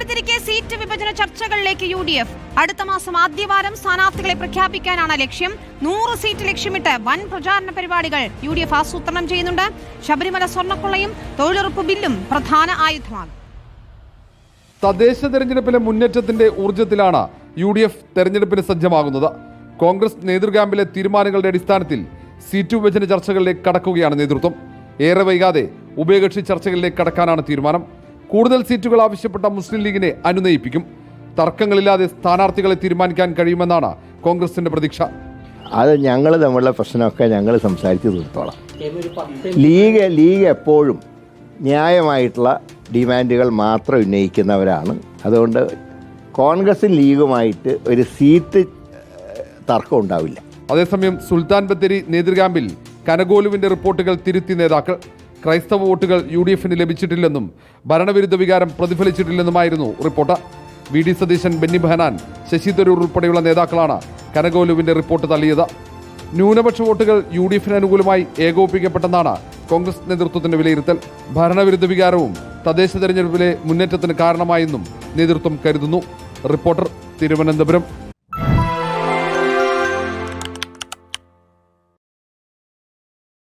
തെരഞ്ഞെടുപ്പടുത്തിരിക്കെ seat വിഭജന ചർച്ചകളിലേക്ക് UDF. അടുത്ത മാസം ആദ്യവാരം സ്ഥാനാർത്ഥികളെ പ്രഖ്യാപിക്കാനാണ് ലക്ഷ്യം. 100 സീറ്റ് ലക്ഷ്യമിട്ട് വൻ പ്രചാരണ പരിപാടികൾ UDF ആസൂത്രണം ചെയ്യുന്നുണ്ട്. ശബരിമല സ്വർണ്ണക്കൊള്ളയും തൊഴിലുറപ്പ് ബില്ലും പ്രധാന ആയുധമാണ്. തദ്ദേശ തെരഞ്ഞെടുപ്പിലെ മുന്നേറ്റത്തിന്റെ ഊർജ്ജത്തിലാണ് UDF തെരഞ്ഞെടുപ്പിന് സജ്ജമാകുന്നത്. കോൺഗ്രസ് നേതൃക്യാമ്പിലെ തീരുമാനങ്ങളുടെ അടിസ്ഥാനത്തിൽ സീറ്റ് വിഭജന ചർച്ചകളിലേക്ക് കടക്കുകയാണ് നേതൃത്വം. ഏറെ വൈകാതെ ഉഭയകക്ഷി ചർച്ചകളിലേക്ക് കടക്കാനാണ് തീരുമാനം. കൂടുതൽ സീറ്റുകൾ ആവശ്യപ്പെട്ട മുസ്ലിം ലീഗിനെ അനുനയിപ്പിക്കും. തർക്കങ്ങളില്ലാതെ സ്ഥാനാർത്ഥികളെ തീരുമാനിക്കാൻ കഴിയുമെന്നാണ് കോൺഗ്രസിന്റെ പ്രതീക്ഷ. അത് ഞങ്ങൾ തമ്മിലുള്ള പ്രശ്നമൊക്കെ ഞങ്ങൾ സംസാരിച്ച് തീർത്തോളാം. ലീഗ് എപ്പോഴും ന്യായമായിട്ടുള്ള ഡിമാൻഡുകൾ മാത്രം ഉന്നയിക്കുന്നവരാണ്. അതുകൊണ്ട് കോൺഗ്രസും ലീഗുമായിട്ട് ഒരു സീറ്റ് തർക്കം ഉണ്ടാവില്ല. അതേസമയം സുൽത്താൻ ബത്തേരി നേതൃക്യാമ്പിൽ കനകോലുവിന്റെ റിപ്പോർട്ടുകൾ തിരുത്തി നേതാക്കൾ. ക്രൈസ്തവ വോട്ടുകൾ UDFന് ലഭിച്ചിട്ടില്ലെന്നും ഭരണവിരുദ്ധ വികാരം പ്രതിഫലിച്ചിട്ടില്ലെന്നുമായിരുന്നു റിപ്പോർട്ട്. VD സതീശൻ, ബെന്നി ബെഹനാൻ, ശശി തരൂർ ഉൾപ്പെടെയുള്ള നേതാക്കളാണ് കനകോലുവിന്റെ റിപ്പോർട്ട് തള്ളിയത്. ന്യൂനപക്ഷ വോട്ടുകൾ UDFന് അനുകൂലമായി ഏകോപിപ്പിക്കപ്പെട്ടെന്നാണ് കോൺഗ്രസ് നേതൃത്വത്തിന്റെ വിലയിരുത്തൽ. ഭരണവിരുദ്ധ വികാരവും തദ്ദേശ തെരഞ്ഞെടുപ്പിലെ മുന്നേറ്റത്തിന് കാരണമായെന്നും നേതൃത്വം കരുതുന്നു. റിപ്പോർട്ടർ, തിരുവനന്തപുരം.